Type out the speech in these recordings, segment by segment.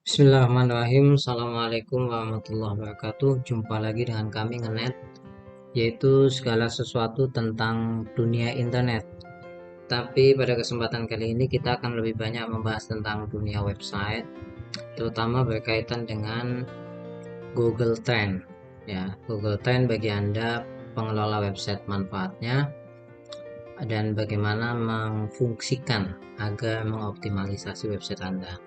Bismillahirrahmanirrahim. Assalamualaikum warahmatullahi wabarakatuh. Jumpa lagi dengan kami Ngenet, yaitu segala sesuatu tentang dunia internet. Tapi pada kesempatan kali ini kita akan lebih banyak membahas tentang dunia website, terutama berkaitan dengan Google Trend. Ya, Google Trend bagi Anda pengelola website manfaatnya dan bagaimana memfungsikan agar mengoptimalisasi website Anda.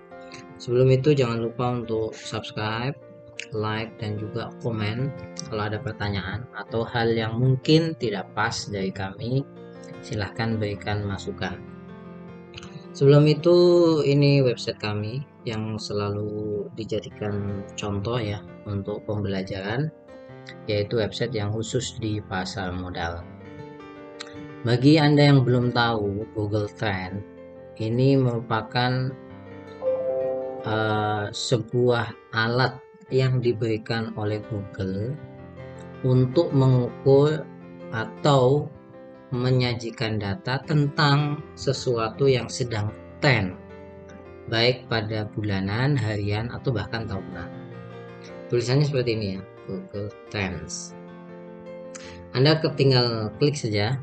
Sebelum itu jangan lupa untuk subscribe, like, dan juga komen kalau ada pertanyaan atau hal yang mungkin tidak pas dari kami. Silahkan berikan masukan. Sebelum itu, ini website kami yang selalu dijadikan contoh ya untuk pembelajaran, yaitu website yang khusus di pasar modal. Bagi Anda yang belum tahu, Google Trend ini merupakan sebuah alat yang diberikan oleh Google untuk mengukur atau menyajikan data tentang sesuatu yang sedang tren, baik pada bulanan, harian, atau bahkan tahunan. Tulisannya seperti ini ya, Google Trends. Anda tinggal klik saja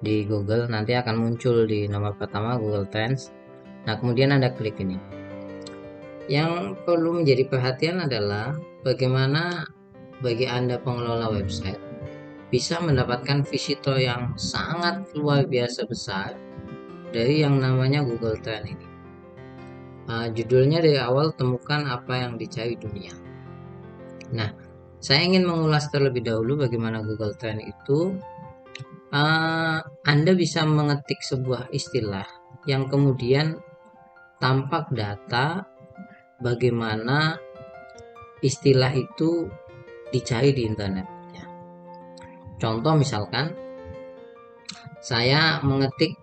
di Google, nanti akan muncul di nomor pertama Google Trends. Nah, kemudian Anda klik ini. Yang perlu menjadi perhatian adalah bagaimana bagi Anda pengelola website bisa mendapatkan visitor yang sangat luar biasa besar dari yang namanya Google Trend ini. Judulnya dari awal temukan apa yang dicari dunia. Nah, saya ingin mengulas terlebih dahulu bagaimana Google Trend itu. Anda bisa mengetik sebuah istilah yang kemudian tampak data bagaimana istilah itu dicari di internet. Ya. Contoh misalkan saya mengetik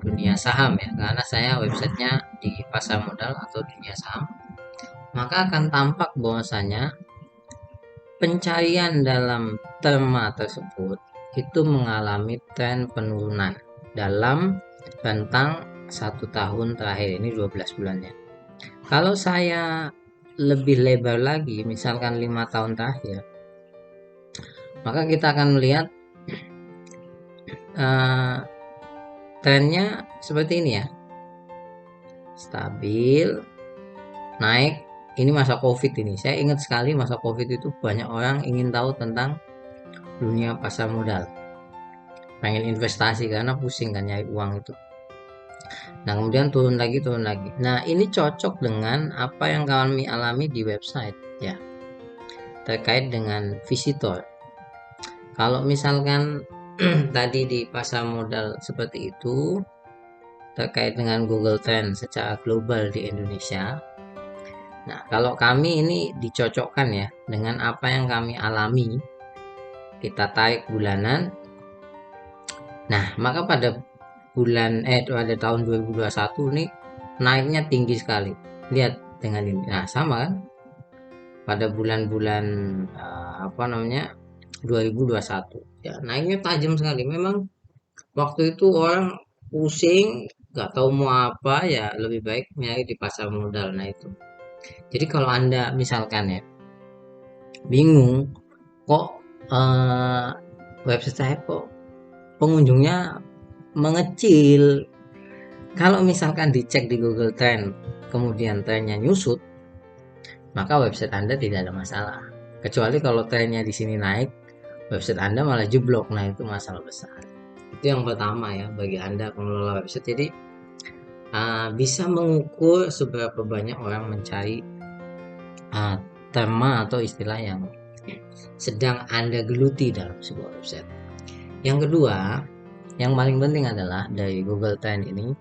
dunia saham ya, karena saya websitenya di pasar modal atau dunia saham, maka akan tampak bahwasanya pencarian dalam tema tersebut itu mengalami tren penurunan dalam rentang 1 tahun terakhir ini 12 bulannya. Kalau saya lebih lebar lagi, misalkan 5 tahun terakhir, maka kita akan melihat uh, trennya seperti ini ya, stabil, naik. Ini masa COVID ini, saya ingat sekali masa COVID itu banyak orang ingin tahu tentang dunia pasar modal, pengen investasi karena pusing kan nyari uang itu. Nah, kemudian turun lagi, turun lagi. Nah, ini cocok dengan apa yang kami alami di website ya, terkait dengan visitor. Kalau misalkan tadi di pasar modal seperti itu, terkait dengan Google Trend secara global di Indonesia. Nah, kalau kami ini dicocokkan ya dengan apa yang kami alami, kita tarik bulanan. Nah, maka pada pada tahun 2021 ini naiknya tinggi sekali. Lihat dengan ini. Nah, sama kan? Pada bulan-bulan 2021 ya, naiknya tajam sekali. Memang waktu itu orang pusing, nggak tahu mau apa, ya lebih baik nyari di pasar modal. Nah itu. Jadi kalau Anda misalkan ya bingung kok eh, website saya kok pengunjungnya mengecil. Kalau misalkan dicek di Google Trend, kemudian trennya nyusut, maka website Anda tidak ada masalah. Kecuali kalau trennya di sini naik, website Anda malah jeblok. Nah, itu masalah besar. Itu yang pertama ya bagi Anda pengelola website. Jadi bisa mengukur seberapa banyak orang mencari uh, tema atau istilah yang sedang Anda geluti dalam sebuah website. Yang kedua, yang paling penting adalah dari Google Trend ini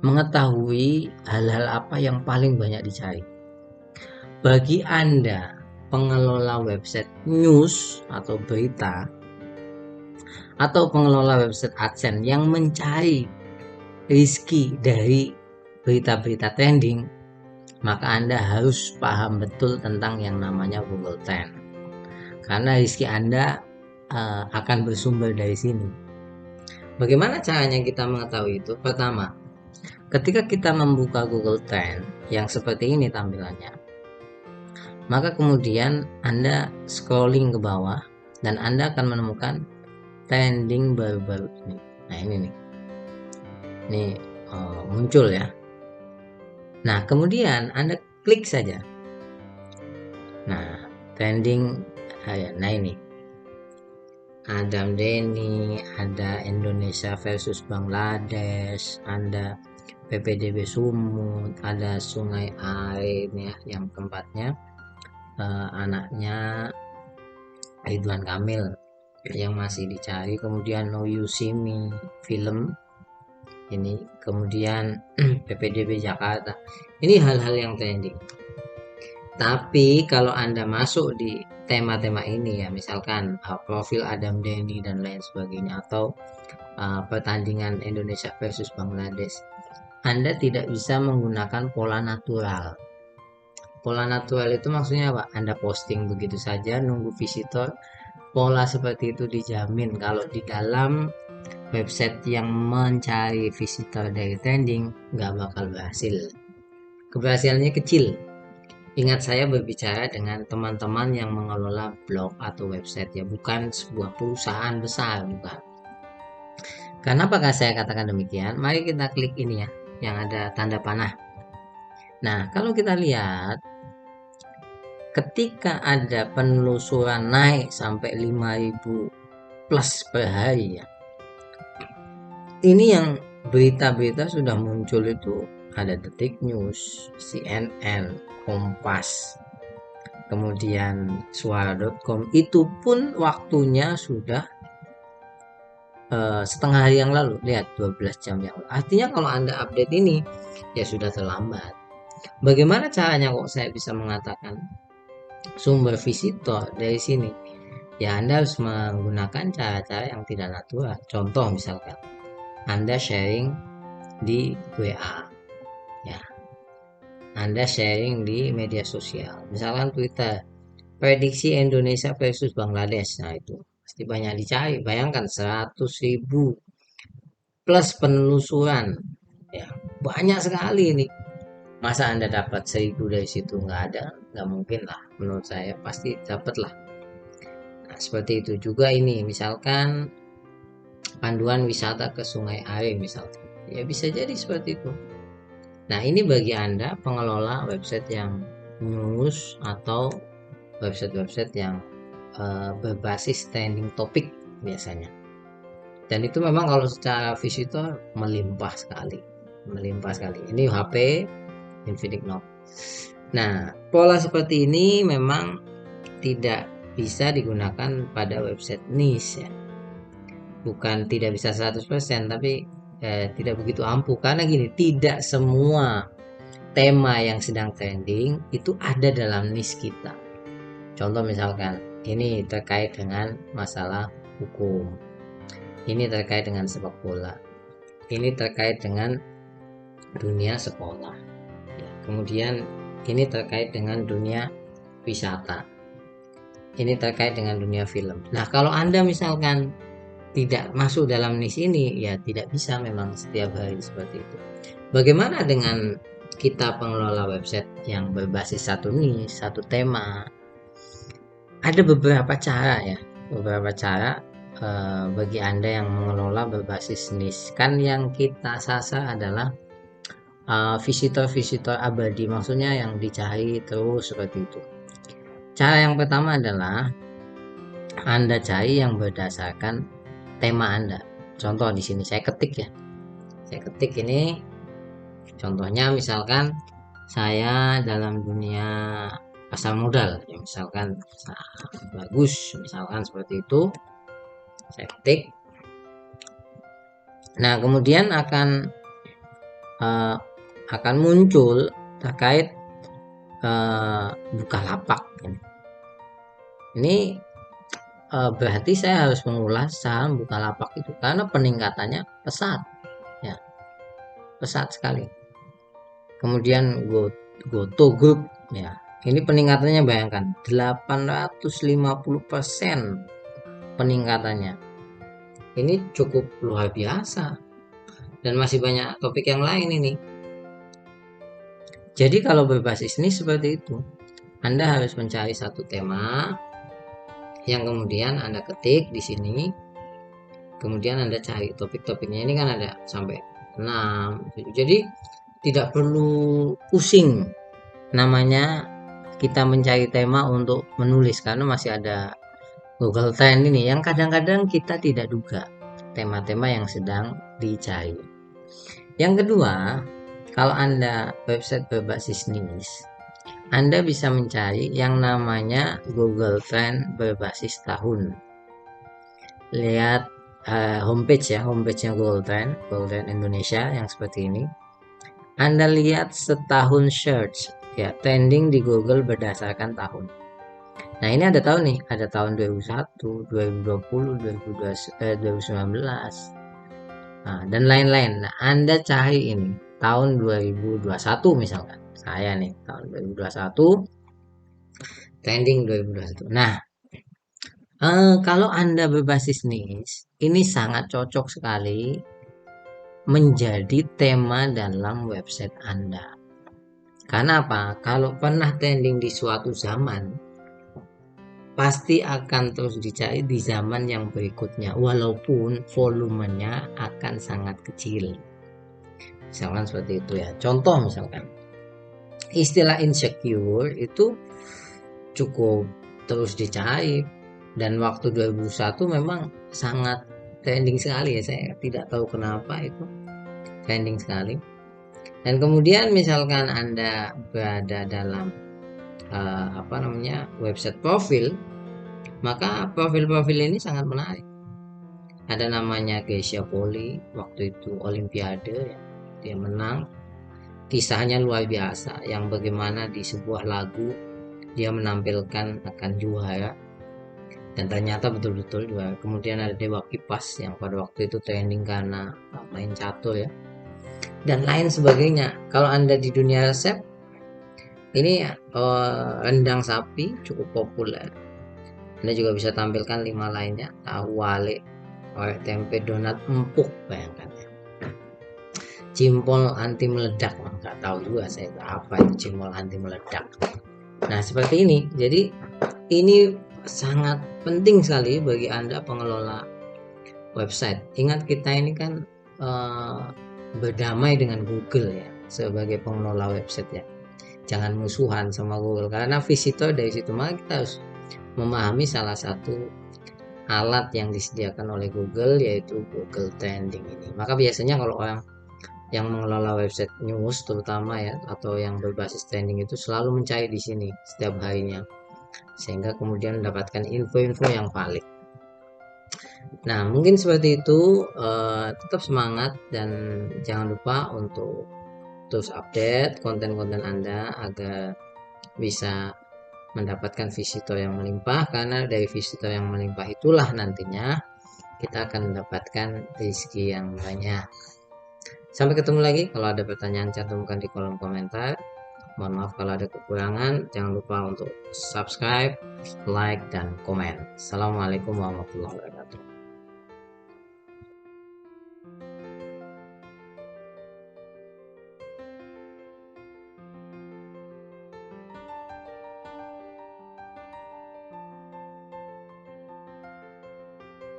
mengetahui hal-hal apa yang paling banyak dicari. Bagi Anda pengelola website news atau berita atau pengelola website AdSense yang mencari rezeki dari berita-berita trending, maka Anda harus paham betul tentang yang namanya Google Trend. Karena rezeki Anda akan bersumber dari sini. Bagaimana caranya kita mengetahui itu? Pertama, Ketika kita membuka Google Trend yang seperti ini tampilannya, maka kemudian Anda scrolling ke bawah dan Anda akan menemukan trending baru-baru ini. Nah, ini nih. Ini muncul ya. Nah, kemudian Anda klik saja. Nah, trending nah ini. Adam Denny, ada Indonesia versus Bangladesh, ada PPDB Sumut, ada Sungai Ain ya, yang tempatnya anaknya Ridwan Kamil yang masih dicari. Kemudian No You See Me film ini, kemudian PPDB Jakarta. Ini hal-hal yang trending. Tapi kalau Anda masuk di tema-tema ini ya, misalkan profil Adam Denny dan lain sebagainya, atau pertandingan Indonesia versus Bangladesh, Anda tidak bisa menggunakan pola natural. Pola natural itu maksudnya apa? Anda posting begitu saja, nunggu visitor. Pola seperti itu dijamin kalau di dalam website yang mencari visitor dari trending nggak bakal berhasil. Keberhasilannya kecil. Ingat, saya berbicara dengan teman-teman yang mengelola blog atau website ya, bukan sebuah perusahaan besar, bukan. Kenapa saya katakan demikian? Mari kita klik ini ya, yang ada tanda panah. Nah, kalau kita lihat, ketika ada penelusuran naik sampai 5.000 plus per hari ya, ini yang berita-berita sudah muncul itu ada Detik News, CNN, Kompas, kemudian suara.com. Itu pun waktunya sudah setengah hari yang lalu. Lihat, 12 jam yang lalu. Artinya kalau Anda update ini ya sudah terlambat. Bagaimana caranya kok saya bisa mengatakan sumber visitor dari sini? Ya, Anda harus menggunakan cara-cara yang tidak natural. Contoh misalkan Anda sharing di WA ya, Anda sharing di media sosial, misalkan Twitter, prediksi Indonesia versus Bangladesh. Nah, itu pasti banyak dicari. Bayangkan 100.000 plus penelusuran ya, banyak sekali ini. Masa Anda dapat 1.000 dari situ? Nggak ada, nggak mungkin lah. Menurut saya pasti dapat lah. Nah, seperti itu juga ini, misalkan panduan wisata ke Sungai Ain misalnya, ya bisa jadi seperti itu. Nah, ini bagi Anda pengelola website yang news atau website-website yang berbasis trending topik biasanya. Dan itu memang kalau secara visitor melimpah sekali, melimpah sekali. Ini HP Infinix Note. Nah, pola seperti ini memang tidak bisa digunakan pada website niche ya. Bukan tidak bisa 100%, tapi tidak begitu ampuh. Karena gini, tidak semua tema yang sedang trending itu ada dalam niche kita. Contoh misalkan, ini terkait dengan masalah hukum. Ini terkait dengan sepak bola. Ini terkait dengan dunia sekolah. Ya, kemudian ini terkait dengan dunia wisata. Ini terkait dengan dunia film. Nah, kalau Anda misalkan tidak masuk dalam niche ini, ya tidak bisa memang setiap hari seperti itu. Bagaimana dengan kita pengelola website yang berbasis satu niche, satu tema? Ada beberapa cara ya, beberapa cara bagi Anda yang mengelola berbasis niche. Kan yang kita sasar adalah visitor-visitor abadi, maksudnya yang dicari terus seperti itu. Cara yang pertama adalah Anda cari yang berdasarkan tema Anda. Contoh di sini saya ketik ya. Saya ketik ini, contohnya misalkan saya dalam dunia pasar modal ya, misalkan bagus, misalkan seperti itu. Saya ketik. Nah, kemudian akan muncul terkait Bukalapak. Ini berarti saya harus mengulas saham Bukalapak itu karena peningkatannya pesat ya, pesat sekali. Kemudian Goto Group ya, ini peningkatannya bayangkan 850% peningkatannya. Ini cukup luar biasa. dan masih banyak topik yang lain ini. Jadi kalau berbasis niche seperti itu, Anda harus mencari satu tema yang kemudian Anda ketik di sini, kemudian Anda cari topik-topiknya, ini kan ada sampai 6. Jadi tidak perlu pusing namanya kita mencari tema untuk menulis, karena masih ada Google Trend ini yang kadang-kadang kita tidak duga tema-tema yang sedang dicari. Yang kedua, kalau Anda website berbasis niche, Anda bisa mencari yang namanya Google Trend berbasis tahun. Lihat homepage ya, homepage-nya Google Trend Indonesia yang seperti ini. Anda lihat setahun search ya, trending di Google berdasarkan tahun. Nah, ini ada tahun nih, ada tahun 2001, 2020, 2019, nah, dan lain-lain. Nah, Anda cari ini tahun 2021 misalkan. Saya nih tahun 2021, trending 2021. Nah, kalau Anda berbasis niche, ini sangat cocok sekali menjadi tema dalam website Anda. Karena apa? Kalau pernah trending di suatu zaman, pasti akan terus dicari di zaman yang berikutnya, walaupun volumenya akan sangat kecil. Misalkan seperti itu ya. Contoh misalkan, istilah insecure itu cukup terus dicari, dan waktu 2001 memang sangat trending sekali ya, saya tidak tahu kenapa itu trending sekali. Dan kemudian misalkan Anda berada dalam website profil, maka profil-profil ini sangat menarik. Ada namanya Geisha Poli, waktu itu Olimpiade ya, dia menang. Kisahnya luar biasa, yang bagaimana di sebuah lagu dia menampilkan akan juara, dan ternyata betul-betul juara. Kemudian ada Dewa Kipas yang pada waktu itu trending karena main catur ya, dan lain sebagainya. Kalau Anda di dunia resep, ini rendang sapi cukup populer. Anda juga bisa tampilkan 5 lainnya, tahu wale, orek tempe, donat empuk, bayangkan ya. Cimpol anti meledak, nggak tahu juga saya apa itu cimpol anti meledak. Nah, seperti ini. Jadi ini sangat penting sekali bagi Anda pengelola website. Ingat, kita ini kan berdamai dengan Google ya, sebagai pengelola website ya. Jangan musuhan sama Google, karena visitor dari situ. Maka kita harus memahami salah satu alat yang disediakan oleh Google, yaitu Google Trending ini. Maka biasanya kalau orang yang mengelola website news terutama ya, atau yang berbasis trending, itu selalu mencari di sini setiap harinya, sehingga kemudian mendapatkan info-info yang valid. Nah, mungkin seperti itu. Tetap semangat dan jangan lupa untuk terus update konten-konten Anda agar bisa mendapatkan visitor yang melimpah, karena dari visitor yang melimpah itulah nantinya kita akan mendapatkan rezeki yang banyak. Sampai ketemu lagi. Kalau ada pertanyaan, cantumkan di kolom komentar. Mohon maaf kalau ada kekurangan. Jangan lupa untuk subscribe, like, dan komen. Assalamualaikum warahmatullahi wabarakatuh.